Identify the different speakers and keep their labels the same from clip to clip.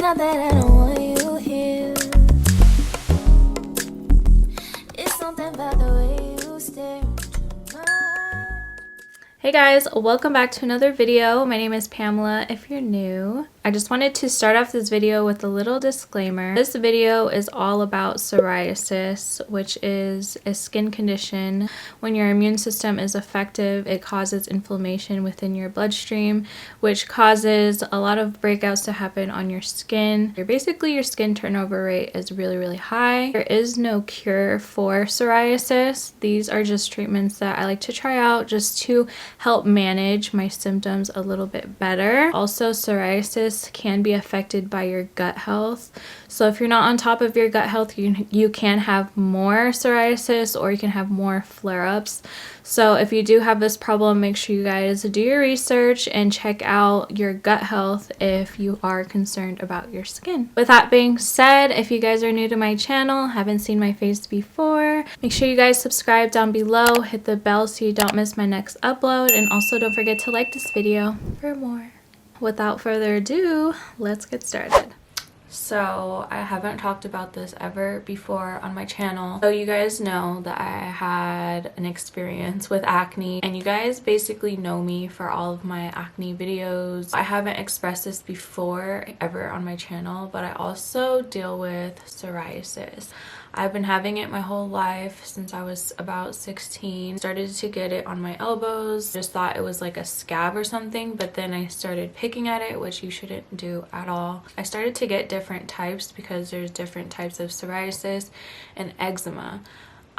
Speaker 1: not that I don't want you here. It's something about the way you stare into my eyes.
Speaker 2: Hey guys, welcome back to another video. My name is Pamela if you're new. I just wanted to start off this video with a little disclaimer. This video is all about psoriasis, which is a skin condition. When your immune system is effective, it causes inflammation within your bloodstream, which causes a lot of breakouts to happen on your skin. Basically, your skin turnover rate is really high. There is no cure for psoriasis. These are just treatments that I like to try out just to help manage my symptoms a little bit better. Also, psoriasis can be affected by your gut health. So if you're not on top of your gut health, you can have more psoriasis or you can have more flare-ups. So if you do have this problem, make sure you guys do your research and check out your gut health if you are concerned about your skin. With that being said, if you guys are new to my channel, haven't seen my face before, make sure you guys subscribe down below, hit the bell so you don't miss my next upload, and also don't forget to like this video for more. Without further ado, let's get started. So I haven't talked about this ever before on my channel. So you guys know that I had an experience with acne, and you guys basically know me for all of my acne videos. I haven't expressed this before ever on my channel, but I also deal with psoriasis. I've been having it my whole life since I was about 16. Started to get it on my elbows. Just thought it was like a scab or something, but then I started picking at it, which you shouldn't do at all. I started to get different types because there's different types of psoriasis and eczema.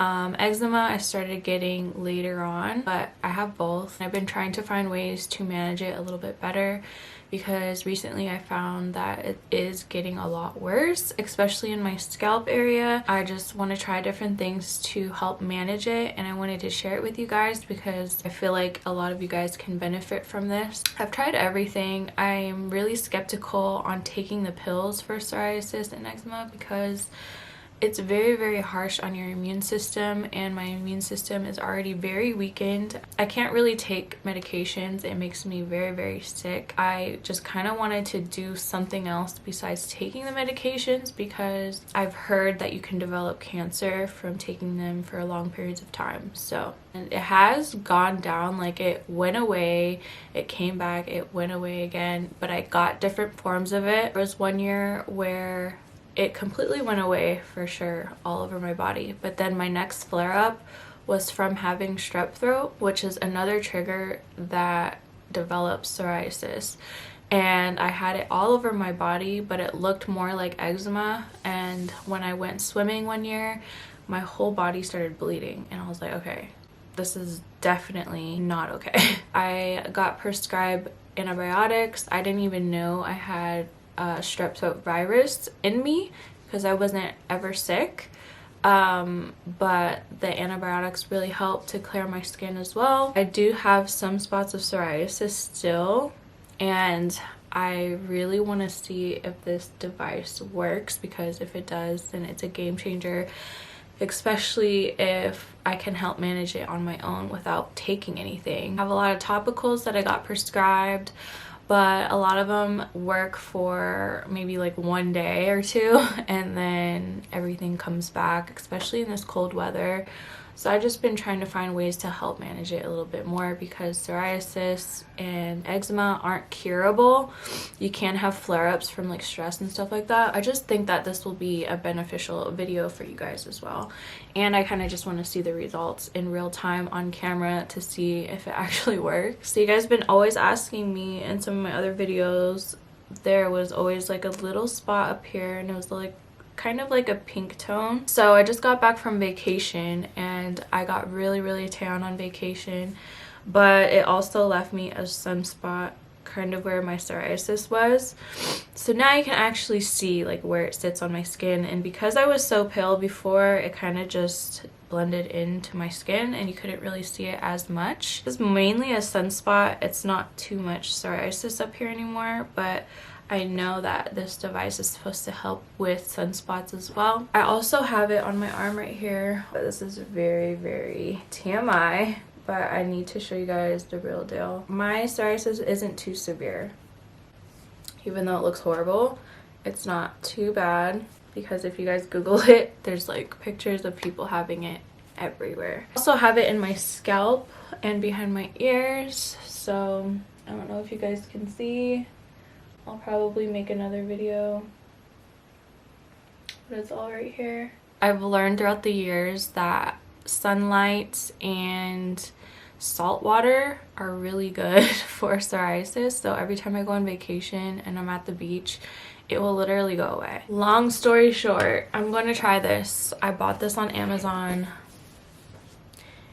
Speaker 2: Eczema I started getting later on, but I have both. I've been trying to find ways to manage it a little bit better because recently I found that it is getting a lot worse, especially in my scalp area. I just want to try different things to help manage it, and I wanted to share it with you guys because I feel like a lot of you guys can benefit from this. I've tried everything. I'm really skeptical on taking the pills for psoriasis and eczema because it's very harsh on your immune system, and my immune system is already very weakened. I can't really take medications. It makes me very sick. I just kind of wanted to do something else besides taking the medications because I've heard that you can develop cancer from taking them for long periods of time. So, and it has gone down, like it went away, it came back, it went away again, but I got different forms of it. There was one year where it completely went away for sure all over my body, but then my next flare-up was from having strep throat, which is another trigger that develops psoriasis, and I had it all over my body, but it looked more like eczema. And when I went swimming one year, my whole body started bleeding, and I was like, okay, this is definitely not okay. I got prescribed antibiotics. I didn't even know I had strep throat virus in me because I wasn't ever sick, but the antibiotics really helped to clear my skin as well. I do have some spots of psoriasis still, and I really want to see if this device works, because if it does, then it's a game changer, especially if I can help manage it on my own without taking anything. I have a lot of topicals that I got prescribed, but a lot of them work for maybe like one day or two, and then everything comes back, especially in this cold weather. So I've just been trying to find ways to help manage it a little bit more because psoriasis and eczema aren't curable. You can have flare-ups from like stress and stuff like that. I just think that this will be a beneficial video for you guys as well. And I kind of just want to see the results in real time on camera to see if it actually works. So you guys have been always asking me in some of my other videos, there was always like a little spot up here, and it was like kind of like a pink tone. So I just got back from vacation, and I got really tan on vacation, but it also left me a sunspot kind of where my psoriasis was. So now you can actually see like where it sits on my skin, and because I was so pale before, it kind of just blended into my skin and you couldn't really see it as much. It's mainly a sunspot. It's not too much psoriasis up here anymore, but I know that this device is supposed to help with sunspots as well. I also have it on my arm right here, but this is very TMI, but I need to show you guys the real deal. My psoriasis isn't too severe. Even though it looks horrible, it's not too bad, because if you guys Google it, there's like pictures of people having it everywhere. I also have it in my scalp and behind my ears, so I don't know if you guys can see. I'll probably make another video, but it's all right here. I've learned throughout the years that sunlight and salt water are really good for psoriasis, so every time I go on vacation and I'm at the beach, it will literally go away. Long story short, I'm going to try this. I bought this on Amazon.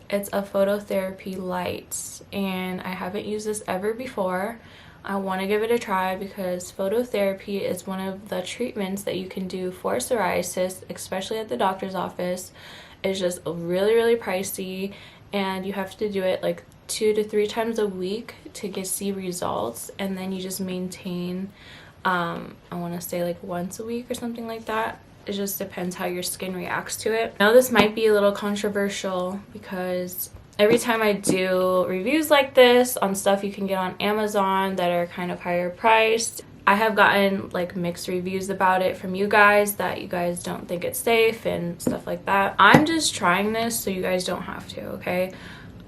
Speaker 2: It's a phototherapy light, and I haven't used this ever before. I want to give it a try because phototherapy is one of the treatments that you can do for psoriasis, especially at the doctor's office. It's just really pricey, and you have to do it like 2 to 3 times a week to see results, and then you just maintain I want to say like once a week or something like that. It just depends how your skin reacts to it. I know this might be a little controversial because every time I do reviews like this on stuff you can get on Amazon that are kind of higher priced, I have gotten like mixed reviews about it from you guys, that you guys don't think it's safe and stuff like that. I'm just trying this so you guys don't have to, okay?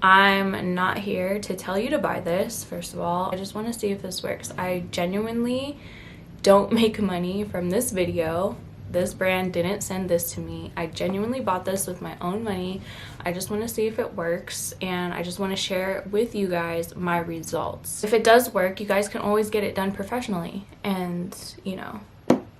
Speaker 2: I'm not here to tell you to buy this, first of all. I just want to see if this works. I genuinely don't make money from this video. This brand didn't send this to me. I genuinely bought this with my own money. I just want to see if it works, and I just want to share with you guys my results. If it does work, you guys can always get it done professionally and, you know,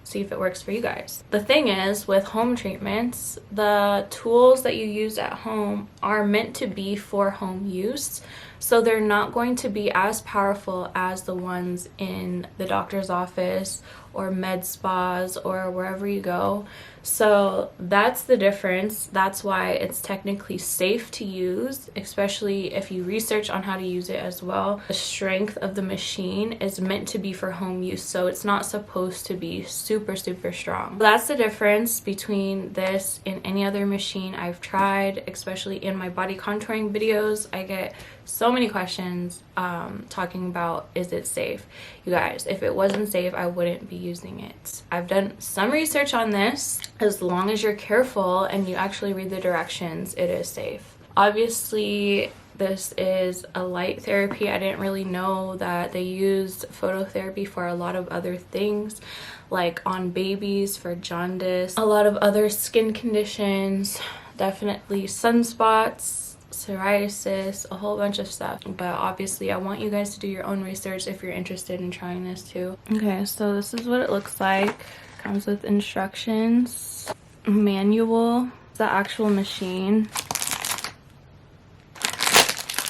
Speaker 2: see if it works for you guys. The thing is, with home treatments, the tools that you use at home are meant to be for home use, so they're not going to be as powerful as the ones in the doctor's office or med spas or wherever you go. So that's the difference. That's why it's technically safe to use, especially if you research on how to use it as well. The strength of the machine is meant to be for home use, so it's not supposed to be super strong. That's the difference between this and any other machine I've tried, especially in my body contouring videos. I get so many questions talking about, is it safe? You guys, if it wasn't safe, I wouldn't be using it. I've done some research on this. As long as you're careful and you actually read the directions, it is safe. Obviously, this is a light therapy. I didn't really know that they used phototherapy for a lot of other things, like on babies for jaundice, a lot of other skin conditions, definitely sunspots, psoriasis, a whole bunch of stuff. But obviously I want you guys to do your own research if you're interested in trying this too. Okay, so this is what it looks like. Comes with instructions, manual, the actual machine.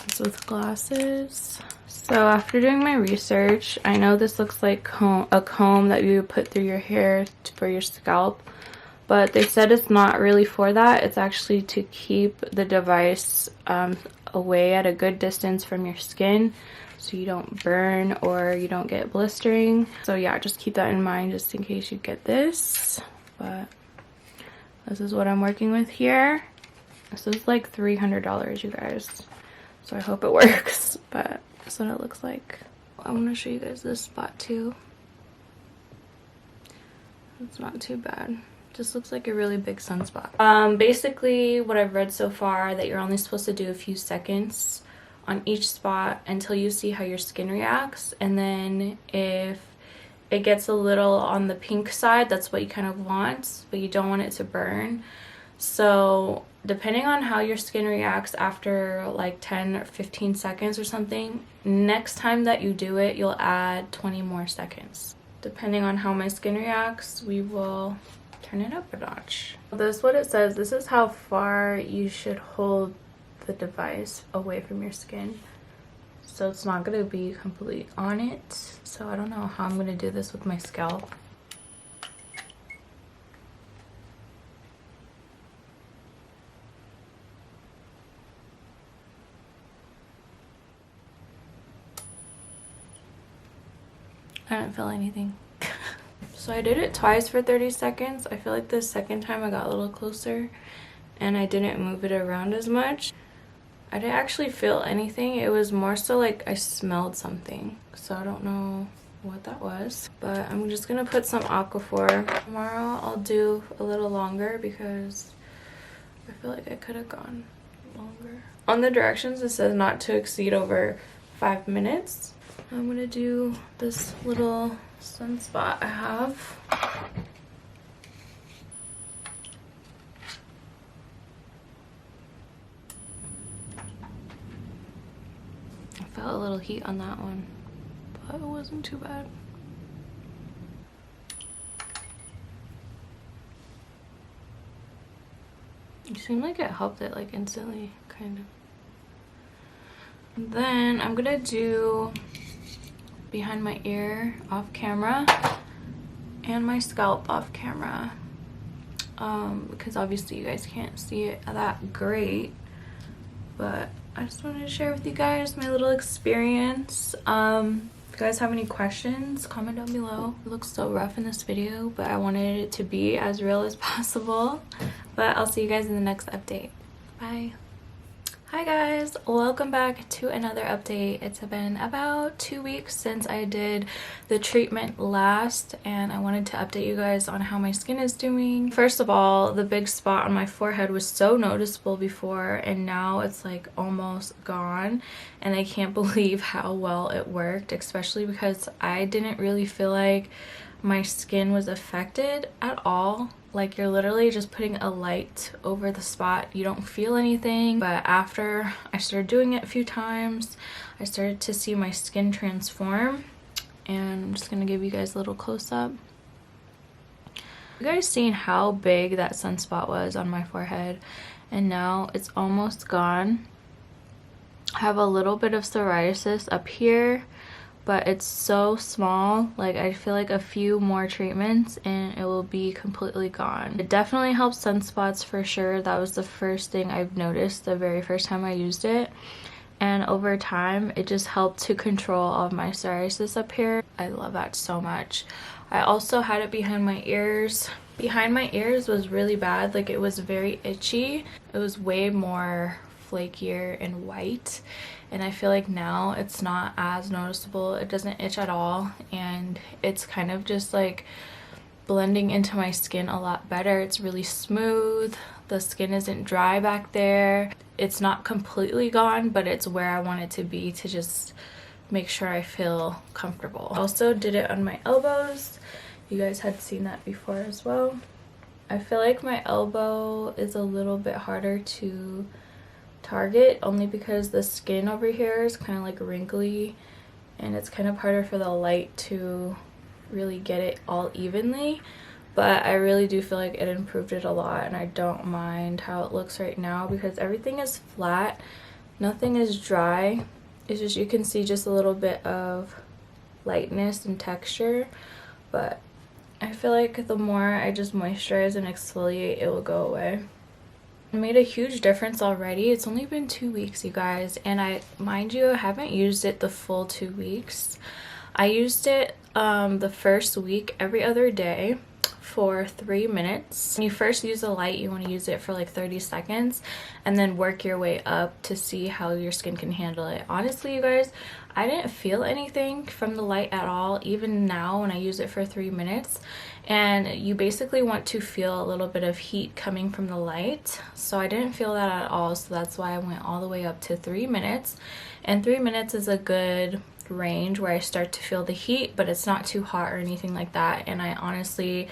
Speaker 2: It's with glasses. So after doing my research, I know this looks like a comb that you would put through your hair for your scalp, but they said it's not really for that. It's actually to keep the device away at a good distance from your skin, so you don't burn or you don't get blistering. So yeah, just keep that in mind just in case you get this. But this is what I'm working with here. This is like $300, you guys, so I hope it works. But that's what it looks like. I want to show you guys this spot too. It's not too bad. Just looks like a really big sunspot. Basically what I've read so far, that you're only supposed to do a few seconds on each spot until you see how your skin reacts, and then if it gets a little on the pink side, that's what you kind of want, but you don't want it to burn. So depending on how your skin reacts after like 10 or 15 seconds or something, next time that you do it, you'll add 20 more seconds. Depending on how my skin reacts, we will turn it up a notch. This is what it says. This is how far you should hold the device away from your skin. So it's not going to be completely on it. So I don't know how I'm going to do this with my scalp. I don't feel anything. So I did it twice for 30 seconds. I feel like the second time I got a little closer and I didn't move it around as much. I didn't actually feel anything. It was more so like I smelled something. So I don't know what that was, but I'm just gonna put some Aquaphor. Tomorrow I'll do a little longer because I feel like I could have gone longer. On the directions it says not to exceed over 5 minutes. I'm gonna do this little sunspot I have. I felt a little heat on that one, but it wasn't too bad. It seemed like it helped it like instantly, kind of. And then I'm gonna do behind my ear off camera and my scalp off camera, because obviously you guys can't see it that great, but I just wanted to share with you guys my little experience. If you guys have any questions, comment down below. It looks so rough in this video, but I wanted it to be as real as possible. But I'll see you guys in the next update. Bye. Hi guys, welcome back to another update. It's been about 2 weeks since I did the treatment last, and I wanted to update you guys on how my skin is doing. First of all, the big spot on my forehead was so noticeable before, and now it's like almost gone, and I can't believe how well it worked, especially because I didn't really feel like my skin was affected at all. Like, you're literally just putting a light over the spot, you don't feel anything. But after I started doing it a few times, I started to see my skin transform, and I'm just gonna give you guys a little close-up. You guys seen how big that sunspot was on my forehead, and now it's almost gone. I have a little bit of psoriasis up here, but it's so small. Like, I feel like a few more treatments and it will be completely gone. It definitely helps sunspots for sure. That was the first thing I've noticed the very first time I used it, and over time it just helped to control all of my psoriasis up here. I love that so much. I also had it behind my ears. Behind my ears was really bad. Like, it was very itchy. It was way more flakier and white, and I feel like now it's not as noticeable. It doesn't itch at all, and it's kind of just like blending into my skin a lot better. It's really smooth. The skin isn't dry back there. It's not completely gone, but it's where I want it to be to just make sure I feel comfortable. I also did it on my elbows. You guys had seen that before as well. I feel like my elbow is a little bit harder to target, only because the skin over here is kind of like wrinkly, and it's kind of harder for the light to really get it all evenly. But I really do feel like it improved it a lot, and I don't mind how it looks right now because everything is flat, nothing is dry. It's just, you can see just a little bit of lightness and texture, but I feel like the more I just moisturize and exfoliate, it will go away. It made a huge difference already. It's only been 2 weeks, you guys, and mind you, I haven't used it the full 2 weeks. I used it the first week every other day for 3 minutes. When you first use the light, you want to use it for like 30 seconds and then work your way up to see how your skin can handle it. Honestly, you guys, I didn't feel anything from the light at all, even now when I use it for 3 minutes. And you basically want to feel a little bit of heat coming from the light, so I didn't feel that at all. So that's why I went all the way up to 3 minutes, and 3 minutes is a good range where I start to feel the heat, but it's not too hot or anything like that. And I honestly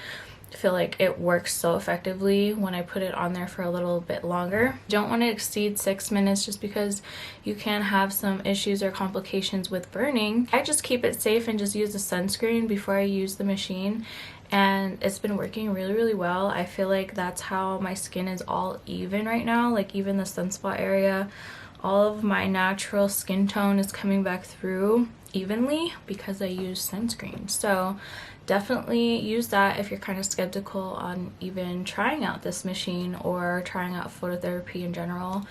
Speaker 2: feel like it works so effectively when I put it on there for a little bit longer. You don't want to exceed 6 minutes just because you can have some issues or complications with burning. I just keep it safe and just use a sunscreen before I use the machine, and it's been working really well. I feel like that's how my skin is all even right now. Like, even the sunspot area, all of my natural skin tone is coming back through evenly because I use sunscreen. So definitely use that if you're kind of skeptical on even trying out this machine or trying out phototherapy in general.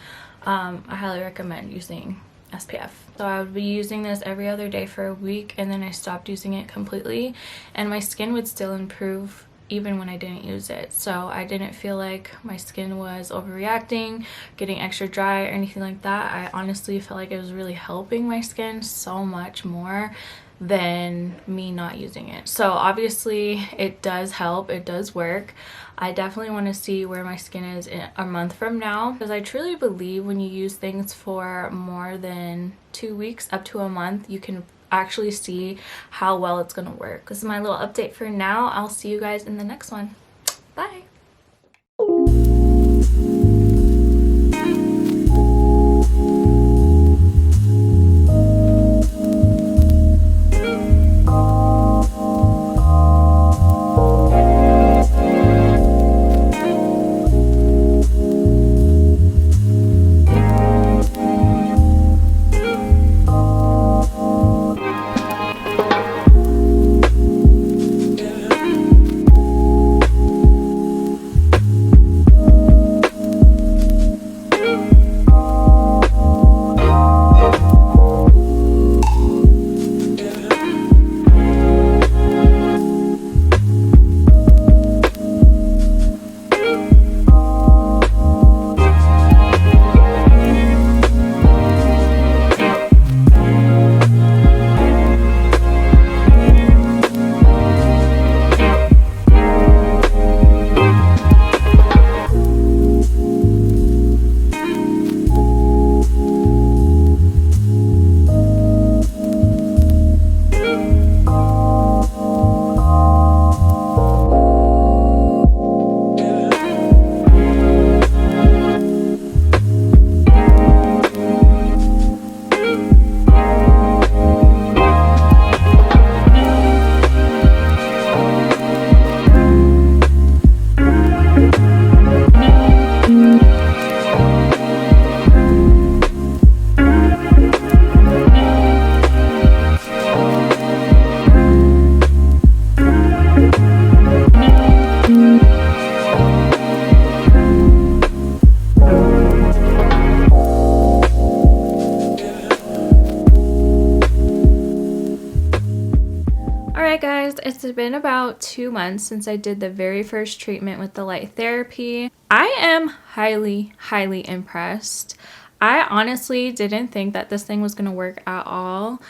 Speaker 2: I highly recommend using SPF. So I would be using this every other day for a week, and then I stopped using it completely, and my skin would still improve even when I didn't use it. So I didn't feel like my skin was overreacting, getting extra dry or anything like that. I honestly felt like it was really helping my skin so much more than me not using it. So obviously it does help, it does work. I definitely want to see where my skin is in a month from now, because I truly believe when you use things for more than 2 weeks up to a month, you can actually see how well it's going to work. This is my little update for now. I'll see you guys in the next one. Bye. Alright guys, it's been about 2 months since I did the very first treatment with the light therapy. I am highly impressed. I honestly didn't think that this thing was going to work at all.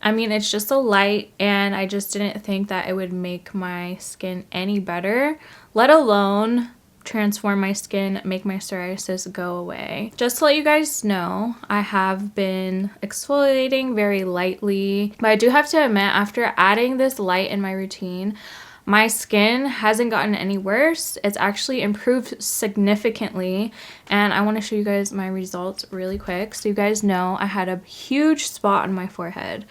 Speaker 2: I mean, it's just a light, and I just didn't think that it would make my skin any better, let alone transform my skin, make my psoriasis go away. Just to let you guys know, I have been exfoliating very lightly, but I do have to admit, after adding this light in my routine, my skin hasn't gotten any worse. It's actually improved significantly, and I want to show you guys my results really quick. So you guys know I had a huge spot on my forehead,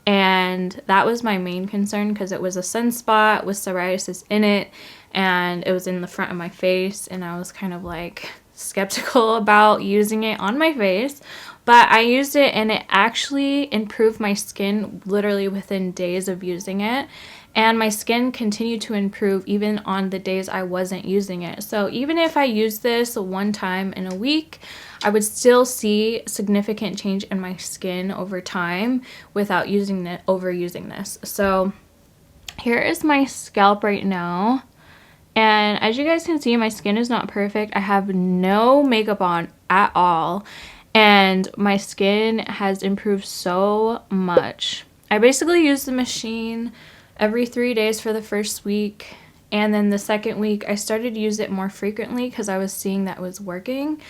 Speaker 2: and that was my main concern because it was a sunspot with psoriasis in it, and it was in the front of my face, and I was kind of like skeptical about using it on my face. But I used it, and it actually improved my skin literally within days of using it. And my skin continued to improve even on the days I wasn't using it. So even if I used this one time in a week, I would still see significant change in my skin over time without overusing this. So here is my scalp right now. And as you guys can see, my skin is not perfect. I have no makeup on at all, and my skin has improved so much. I basically use the machine every 3 days for the first week, and then the second week I started to use it more frequently because I was seeing that it was working.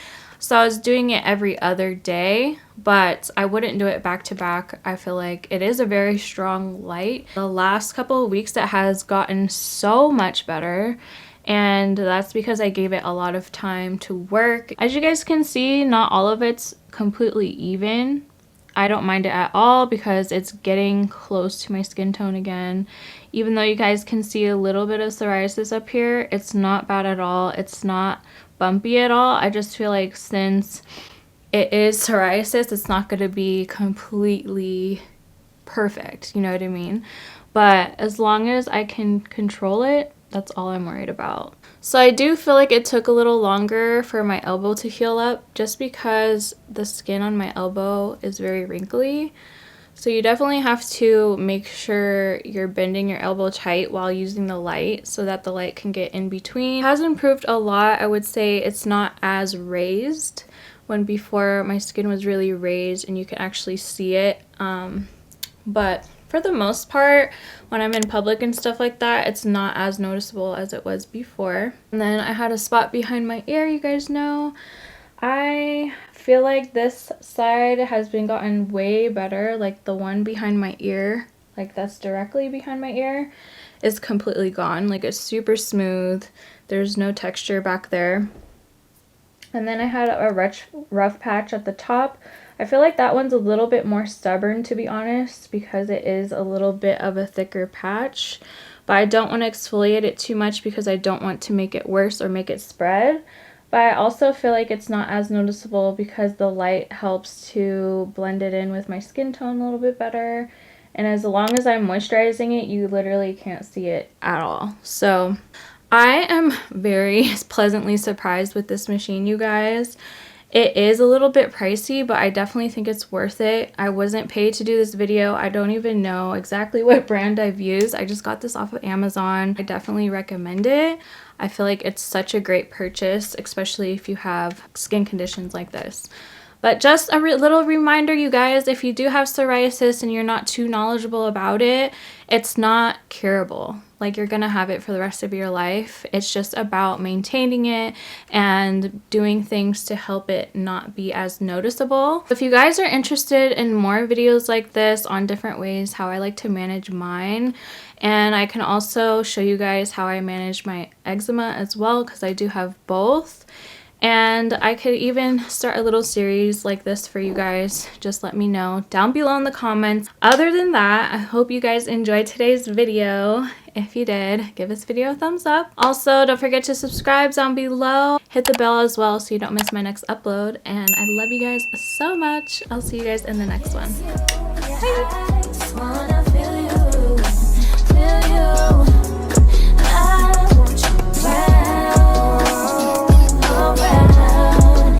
Speaker 2: So I was doing it every other day, but I wouldn't do it back to back. I feel like it is a very strong light. The last couple of weeks it has gotten so much better, and that's because I gave it a lot of time to work. As you guys can see, not all of it's completely even. I don't mind it at all because it's getting close to my skin tone again. Even though you guys can see a little bit of psoriasis up here, it's not bad at all. It's not bumpy at all. I just feel like since it is psoriasis, it's not going to be completely perfect, you know what I mean? But as long as I can control it, that's all I'm worried about. So I do feel like it took a little longer for my elbow to heal up just because the skin on my elbow is very wrinkly. So you definitely have to make sure you're bending your elbow tight while using the light so that the light can get in between. It has improved a lot. I would say it's not as raised, when before my skin was really raised and you can actually see it. But for the most part, when I'm in public and stuff like that, it's not as noticeable as it was before. And then I had a spot behind my ear, you guys know. I feel like this side has been gotten way better. Like the one behind my ear, like that's directly behind my ear, is completely gone. Like it's super smooth. There's no texture back there. And then I had a rough patch at the top. I feel like that one's a little bit more stubborn, to be honest, because it is a little bit of a thicker patch. But I don't want to exfoliate it too much because I don't want to make it worse or make it spread. But I also feel like it's not as noticeable because the light helps to blend it in with my skin tone a little bit better. And as long as I'm moisturizing it, you literally can't see it at all. So I am very pleasantly surprised with this machine, you guys. It is a little bit pricey, but I definitely think it's worth it. I wasn't paid to do this video. I don't even know exactly what brand I've used. I just got this off of Amazon. I definitely recommend it. I feel like it's such a great purchase, especially if you have skin conditions like this. But just a little reminder, you guys, if you do have psoriasis and you're not too knowledgeable about it, it's not curable. Like you're gonna have it for the rest of your life. It's just about maintaining it and doing things to help it not be as noticeable. If you guys are interested in more videos like this on different ways how I like to manage mine, and I can also show you guys how I manage my eczema as well, because I do have both. And I could even start a little series like this for you guys. Just let me know down below in the comments. Other than that, I hope you guys enjoyed today's video. If you did, give this video a thumbs up. Also, don't forget to subscribe down below. Hit the bell as well so you don't miss my next upload. And I love you guys so much. I'll see you guys in the next one. Bye.